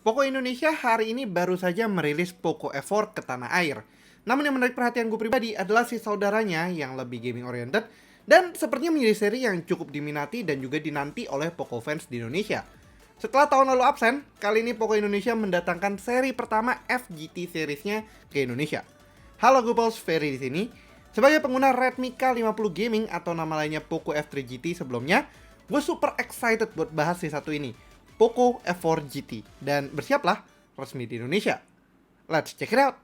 Poco Indonesia hari ini baru saja merilis Poco F4 ke tanah air. Namun yang menarik perhatian gue pribadi adalah si saudaranya yang lebih gaming oriented dan sepertinya menjadi seri yang cukup diminati dan juga dinanti oleh Poco fans di Indonesia. Setelah tahun lalu absen, kali ini Poco Indonesia mendatangkan seri pertama FGT seriesnya ke Indonesia. Halo Goopals, Ferry di sini. Sebagai pengguna Redmi K50 Gaming atau nama lainnya Poco F3 GT sebelumnya, gue super excited buat bahas si satu ini, Poco F4 GT. Dan bersiaplah, resmi di Indonesia. Let's check it out!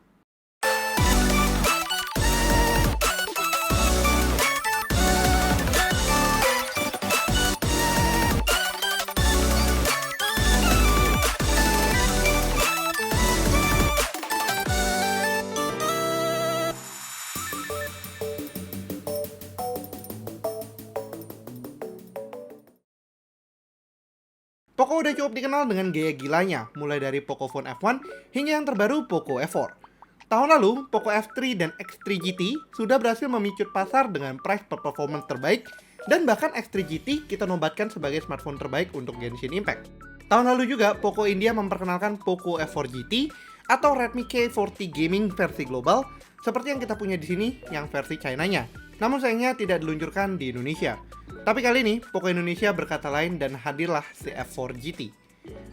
Poco udah cukup dikenal dengan gaya gilanya, mulai dari Pocophone F1 hingga yang terbaru Poco F4. Tahun lalu, Poco F3 dan X3 GT sudah berhasil memicut pasar dengan price per performance terbaik, dan bahkan X3 GT kita nobatkan sebagai smartphone terbaik untuk Genshin Impact. Tahun lalu juga, Poco India memperkenalkan Poco F4 GT atau Redmi K40 Gaming versi global, seperti yang kita punya di sini, yang versi China-nya. Namun sayangnya tidak diluncurkan di Indonesia. Tapi kali ini, Poco Indonesia berkata lain dan hadirlah si F4 GT.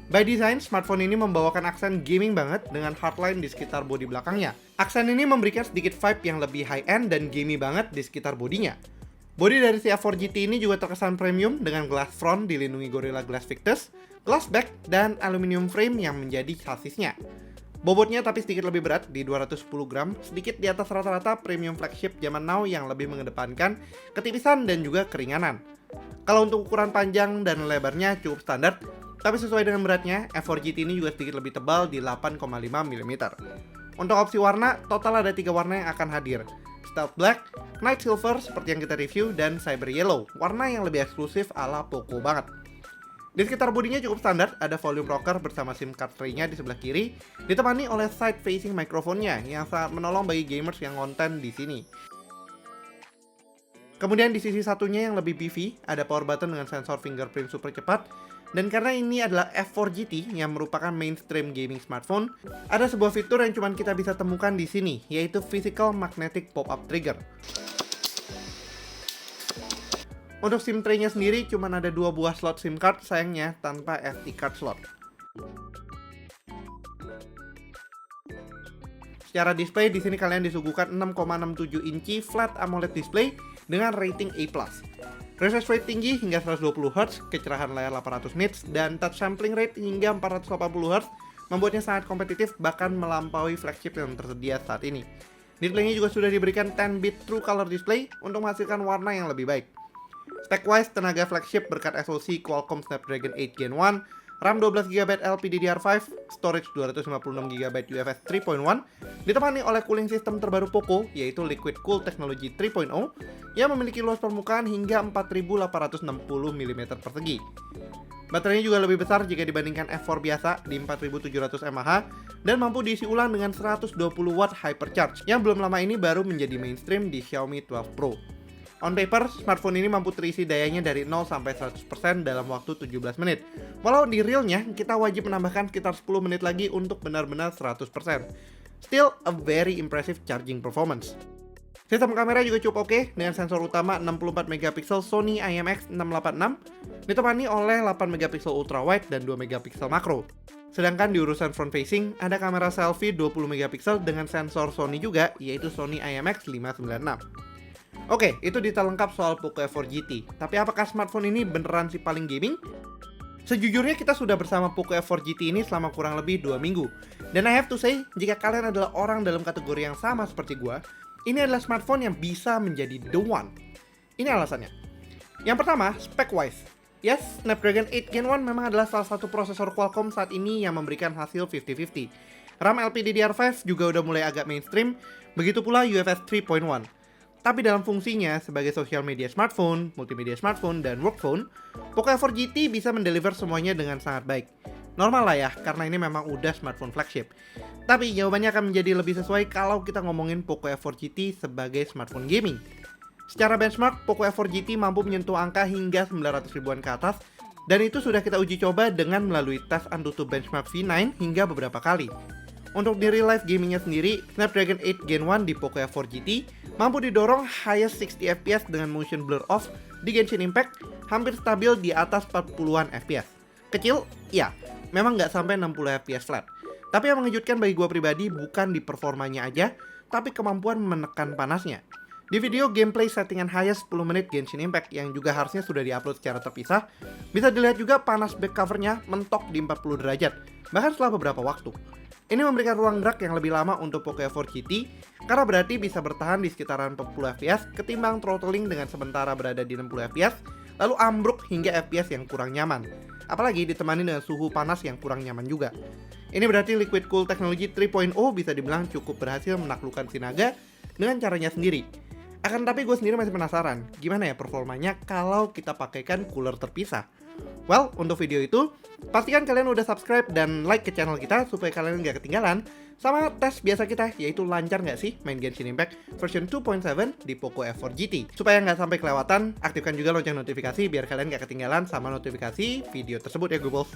By design, smartphone ini membawakan aksen gaming banget dengan hardline di sekitar bodi belakangnya. Aksen ini memberikan sedikit vibe yang lebih high-end dan gamey banget di sekitar bodinya. Bodi dari si F4 GT ini juga terkesan premium dengan glass front dilindungi Gorilla Glass Victus, glass back, dan aluminium frame yang menjadi chassisnya. Bobotnya tapi sedikit lebih berat di 210 gram, sedikit di atas rata-rata premium flagship zaman now yang lebih mengedepankan ketipisan dan juga keringanan. Kalau untuk ukuran panjang dan lebarnya cukup standar, tapi sesuai dengan beratnya, F4 GT ini juga sedikit lebih tebal di 8,5 mm. Untuk opsi warna, total ada 3 warna yang akan hadir. Stealth Black, Night Silver seperti yang kita review, dan Cyber Yellow, warna yang lebih eksklusif ala Poco banget. Di sekitar bodinya cukup standar, ada volume rocker bersama SIM card tray-nya di sebelah kiri, ditemani oleh side-facing microphone-nya yang sangat menolong bagi gamers yang konten di sini. Kemudian di sisi satunya yang lebih beefy, ada power button dengan sensor fingerprint super cepat, dan karena ini adalah F4 GT yang merupakan mainstream gaming smartphone, ada sebuah fitur yang cuma kita bisa temukan di sini, yaitu Physical Magnetic Pop-up Trigger. Untuk SIM tray-nya sendiri cuma ada 2 buah slot SIM card, sayangnya tanpa SD card slot. Secara display di sini kalian disuguhkan 6,67 inci flat AMOLED display dengan rating A+. Refresh rate tinggi hingga 120 Hz, kecerahan layar 800 nits, dan touch sampling rate hingga 480 Hz membuatnya sangat kompetitif bahkan melampaui flagship yang tersedia saat ini. Displaynya juga sudah diberikan 10-bit True Color Display untuk menghasilkan warna yang lebih baik. Spec-wise, tenaga flagship berkat SoC Qualcomm Snapdragon 8 Gen 1, RAM 12GB LPDDR5, storage 256GB UFS 3.1, ditemani oleh cooling system terbaru Poco, yaitu Liquid Cool Technology 3.0, yang memiliki luas permukaan hingga 4860 mm persegi. Baterainya juga lebih besar jika dibandingkan F4 biasa di 4700 mAh, dan mampu diisi ulang dengan 120 Watt Hypercharge, yang belum lama ini baru menjadi mainstream di Xiaomi 12 Pro. On paper, smartphone ini mampu terisi dayanya dari 0 sampai 100% dalam waktu 17 menit. Walau di realnya, kita wajib menambahkan sekitar 10 menit lagi untuk benar-benar 100%. Still a very impressive charging performance. Sistem kamera juga cukup oke, dengan sensor utama 64MP Sony IMX686, ditemani oleh 8MP ultrawide dan 2MP makro. Sedangkan di urusan front facing, ada kamera selfie 20MP dengan sensor Sony juga, yaitu Sony IMX596. Oke, itu detail lengkap soal Poco F4 GT. Tapi apakah smartphone ini beneran si paling gaming? Sejujurnya kita sudah bersama Poco F4 GT ini selama kurang lebih 2 minggu. Dan I have to say, jika kalian adalah orang dalam kategori yang sama seperti gua, ini adalah smartphone yang bisa menjadi the one. Ini alasannya. Yang pertama, spec-wise. Yes, Snapdragon 8 Gen 1 memang adalah salah satu prosesor Qualcomm saat ini yang memberikan hasil 50-50. RAM LPDDR5 juga udah mulai agak mainstream, begitu pula UFS 3.1. Tapi dalam fungsinya sebagai social media smartphone, multimedia smartphone, dan work phone, Poco F4 GT bisa mendeliver semuanya dengan sangat baik. Normal lah ya, karena ini memang udah smartphone flagship. Tapi jawabannya akan menjadi lebih sesuai kalau kita ngomongin Poco F4 GT sebagai smartphone gaming. Secara benchmark, Poco F4 GT mampu menyentuh angka hingga 900 ribuan ke atas Dan itu sudah kita uji coba dengan melalui tes AnTuTu Benchmark V9 hingga beberapa kali. Untuk di real life gamingnya sendiri, Snapdragon 8 Gen 1 di Poco F4 GT mampu didorong highest 60 fps dengan motion blur off di Genshin Impact hampir stabil di atas 40-an fps. Kecil? Ya, memang nggak sampai 60 fps flat. Tapi yang mengejutkan bagi gua pribadi bukan di performanya aja, tapi kemampuan menekan panasnya. Di video gameplay settingan highest 10 menit Genshin Impact yang juga harusnya sudah diupload secara terpisah, bisa dilihat juga panas back covernya mentok di 40 derajat, bahkan setelah beberapa waktu. Ini memberikan ruang gerak yang lebih lama untuk Poco F4 GT, karena berarti bisa bertahan di sekitaran 40 fps ketimbang throttling dengan sementara berada di 60 fps, lalu ambruk hingga fps yang kurang nyaman. Apalagi ditemani dengan suhu panas yang kurang nyaman juga. Ini berarti Liquid Cool Technology 3.0 bisa dibilang cukup berhasil menaklukkan si naga dengan caranya sendiri. Akan tapi gue sendiri masih penasaran, gimana ya performanya kalau kita pakaikan cooler terpisah? Well, untuk video itu, pastikan kalian udah subscribe dan like ke channel kita supaya kalian nggak ketinggalan sama tes biasa kita, yaitu lancar nggak sih main Genshin Impact version 2.7 di Poco F4 GT. Supaya nggak sampai kelewatan, aktifkan juga lonceng notifikasi biar kalian nggak ketinggalan sama notifikasi video tersebut ya Google.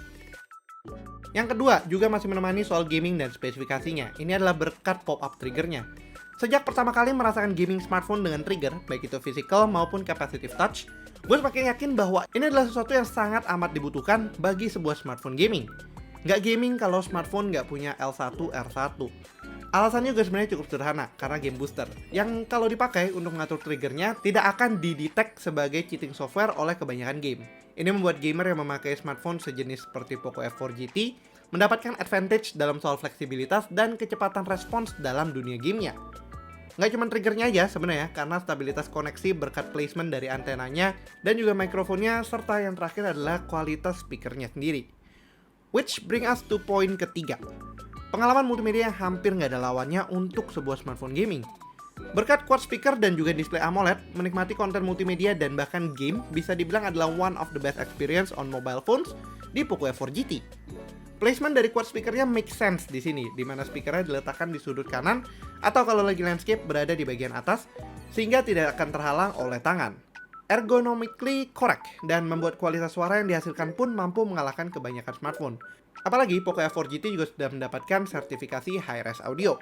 Yang kedua, juga masih menemani soal gaming dan spesifikasinya. Ini adalah berkat pop-up triggernya. Sejak pertama kali merasakan gaming smartphone dengan trigger, baik itu physical maupun capacitive touch, gue semakin yakin bahwa ini adalah sesuatu yang sangat amat dibutuhkan bagi sebuah smartphone gaming. Nggak gaming kalau smartphone nggak punya L1, R1. Alasannya juga sebenarnya cukup sederhana, karena game booster, yang kalau dipakai untuk mengatur triggernya tidak akan didetect sebagai cheating software oleh kebanyakan game. Ini membuat gamer yang memakai smartphone sejenis seperti Poco F4 GT mendapatkan advantage dalam soal fleksibilitas dan kecepatan respons dalam dunia gamenya. Nggak cuma triggernya aja sebenarnya, karena stabilitas koneksi berkat placement dari antenanya dan juga mikrofonnya, serta yang terakhir adalah kualitas speakernya sendiri. Which bring us to point ketiga. Pengalaman multimedia yang hampir nggak ada lawannya untuk sebuah smartphone gaming. Berkat quad speaker dan juga display AMOLED, menikmati konten multimedia dan bahkan game bisa dibilang adalah one of the best experience on mobile phones di Poco F4 GT. Placement dari quad speakernya make sense di sini, di mana speakernya diletakkan di sudut kanan atau kalau lagi landscape berada di bagian atas, sehingga tidak akan terhalang oleh tangan. Ergonomically correct dan membuat kualitas suara yang dihasilkan pun mampu mengalahkan kebanyakan smartphone. Apalagi Poco F4 GT juga sudah mendapatkan sertifikasi Hi-Res Audio.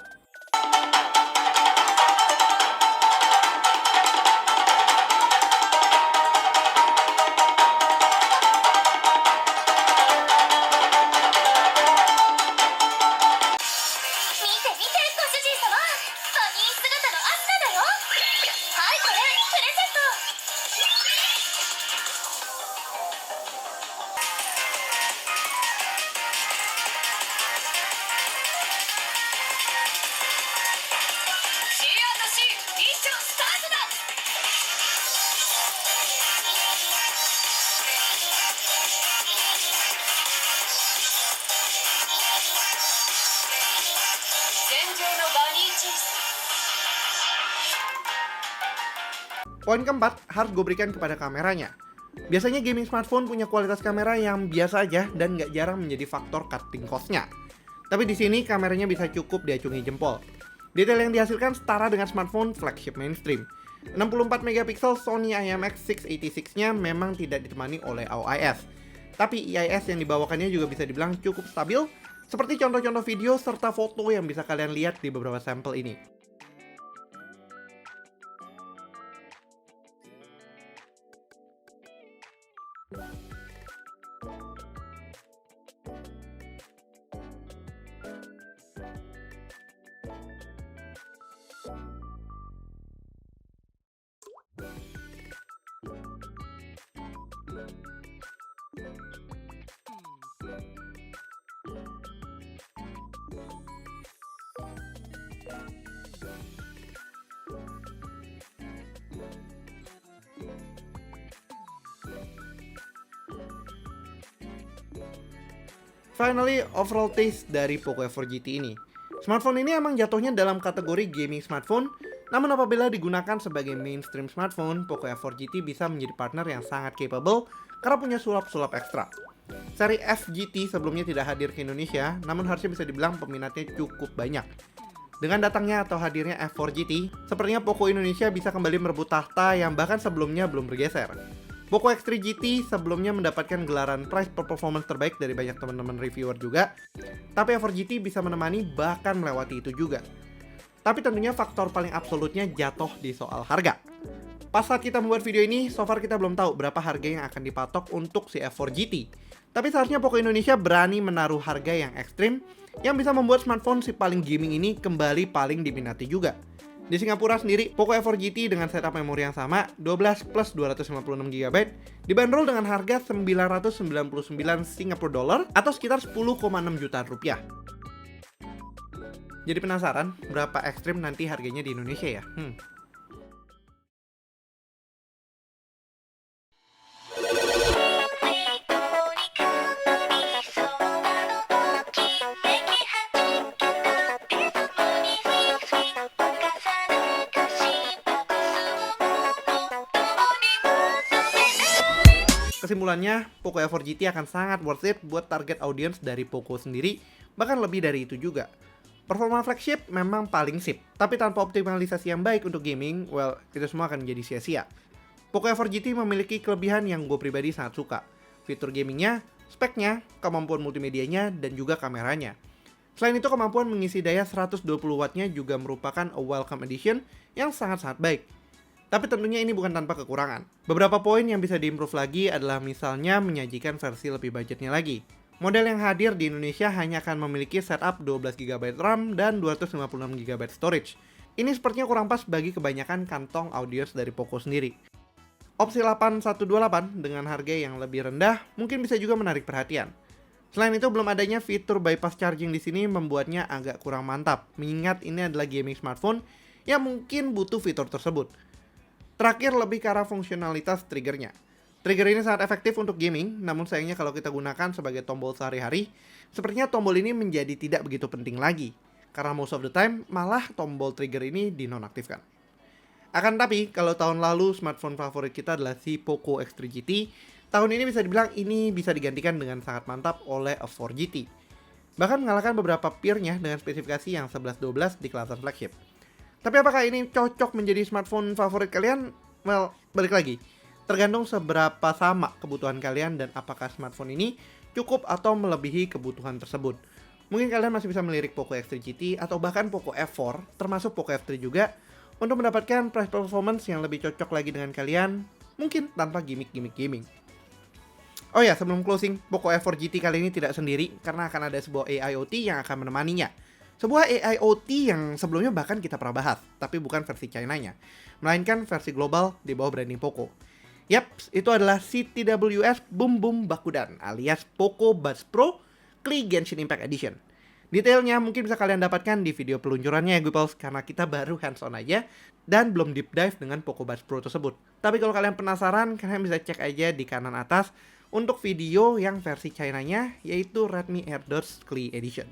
Poin keempat harus gue berikan kepada kameranya. Biasanya gaming smartphone punya kualitas kamera yang biasa aja dan nggak jarang menjadi faktor cutting cost-nya. Tapi di sini kameranya bisa cukup diacungi jempol. Detail yang dihasilkan setara dengan smartphone flagship mainstream. 64 megapiksel Sony IMX686-nya memang tidak ditemani oleh OIS. Tapi IIS yang dibawakannya juga bisa dibilang cukup stabil, seperti contoh-contoh video serta foto yang bisa kalian lihat di beberapa sampel ini. Finally, overall taste dari Poco F4 GT ini. Smartphone ini emang jatuhnya dalam kategori gaming smartphone, namun apabila digunakan sebagai mainstream smartphone, Poco F4 GT bisa menjadi partner yang sangat capable karena punya sulap-sulap ekstra. Seri F GT sebelumnya tidak hadir ke Indonesia, namun harusnya bisa dibilang peminatnya cukup banyak. Dengan datangnya atau hadirnya F4 GT, sepertinya Poco Indonesia bisa kembali merebut tahta yang bahkan sebelumnya belum bergeser. Poco X3 GT sebelumnya mendapatkan gelaran price per performance terbaik dari banyak teman-teman reviewer juga, tapi A4 GT bisa menemani bahkan melewati itu juga. Tapi tentunya faktor paling absolutnya jatuh di soal harga. Pas saat kita membuat video ini, so far kita belum tahu berapa harga yang akan dipatok untuk si A4 GT. Tapi seharusnya Poco Indonesia berani menaruh harga yang ekstrim, yang bisa membuat smartphone si paling gaming ini kembali paling diminati juga. Di Singapura sendiri, Poco A4 GT dengan setup memori yang sama, 12 plus 256GB, dibanderol dengan harga 999 Singapura dollar atau sekitar 10,6 jutaan rupiah. Jadi penasaran berapa ekstrim nanti harganya di Indonesia ya? Kesimpulannya, Poco A4 GT akan sangat worth it buat target audience dari Poco sendiri, bahkan lebih dari itu juga. Performa flagship memang paling sip, tapi tanpa optimalisasi yang baik untuk gaming, well, itu semua akan menjadi sia-sia. Poco A4 GT memiliki kelebihan yang gue pribadi sangat suka. Fitur gamingnya, speknya, kemampuan multimedianya, dan juga kameranya. Selain itu, kemampuan mengisi daya 120 wattnya juga merupakan a welcome addition yang sangat-sangat baik. Tapi tentunya ini bukan tanpa kekurangan. Beberapa poin yang bisa diimprove lagi adalah misalnya menyajikan versi lebih budgetnya lagi. Model yang hadir di Indonesia hanya akan memiliki setup 12GB RAM dan 256GB storage. Ini sepertinya kurang pas bagi kebanyakan kantong audience dari Poco sendiri. Opsi 8128 dengan harga yang lebih rendah mungkin bisa juga menarik perhatian. Selain itu, belum adanya fitur bypass charging di sini membuatnya agak kurang mantap, mengingat ini adalah gaming smartphone yang mungkin butuh fitur tersebut. Terakhir, lebih ke arah fungsionalitas triggernya. Trigger ini sangat efektif untuk gaming, namun sayangnya kalau kita gunakan sebagai tombol sehari-hari, sepertinya tombol ini menjadi tidak begitu penting lagi, karena most of the time malah tombol trigger ini dinonaktifkan. Akan tapi, kalau tahun lalu smartphone favorit kita adalah si Poco X3 GT, tahun ini bisa dibilang ini bisa digantikan dengan sangat mantap oleh A4 GT. Bahkan mengalahkan beberapa peernya dengan spesifikasi yang 11-12 di kelasan flagship. Tapi apakah ini cocok menjadi smartphone favorit kalian? Well, balik lagi. Tergantung seberapa sama kebutuhan kalian dan apakah smartphone ini cukup atau melebihi kebutuhan tersebut. Mungkin kalian masih bisa melirik Poco X3 GT atau bahkan Poco F4, termasuk Poco F3 juga, untuk mendapatkan price performance yang lebih cocok lagi dengan kalian, mungkin tanpa gimmick-gimmick gaming. Oh ya, sebelum closing, Poco F4 GT kali ini tidak sendiri karena akan ada sebuah AIoT yang akan menemaninya. Sebuah AIoT yang sebelumnya bahkan kita pernah bahas, tapi bukan versi China-nya, melainkan versi global di bawah branding Poco. Yaps, itu adalah CTWS Boom Boom Bakudan alias Poco Buds Pro Klee Genshin Impact Edition. Detailnya mungkin bisa kalian dapatkan di video peluncurannya ya Guipals, karena kita baru hands-on aja dan belum deep dive dengan Poco Buds Pro tersebut. Tapi kalau kalian penasaran, kalian bisa cek aja di kanan atas untuk video yang versi China-nya, yaitu Redmi AirDots Klee Edition.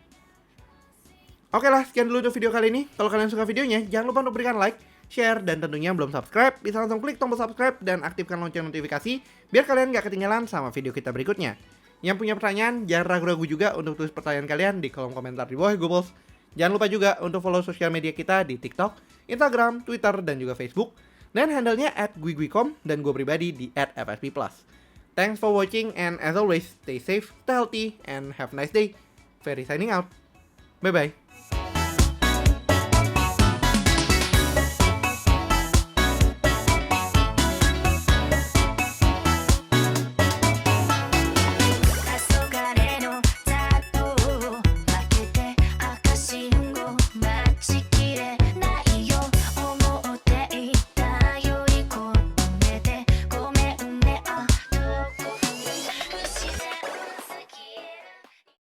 Oke lah, sekian dulu untuk video kali ini. Kalau kalian suka videonya, jangan lupa untuk berikan like, share, dan tentunya yang belum subscribe, bisa langsung klik tombol subscribe dan aktifkan lonceng notifikasi, biar kalian gak ketinggalan sama video kita berikutnya. Yang punya pertanyaan, jangan ragu-ragu juga untuk tulis pertanyaan kalian di kolom komentar di bawah Googles. Jangan lupa juga untuk follow sosial media kita di TikTok, Instagram, Twitter, dan juga Facebook. Dan handle-nya @guiguicom dan gue pribadi di @fsp+. Thanks for watching and as always, stay safe, stay healthy, and have a nice day. Ferry signing out. Bye-bye.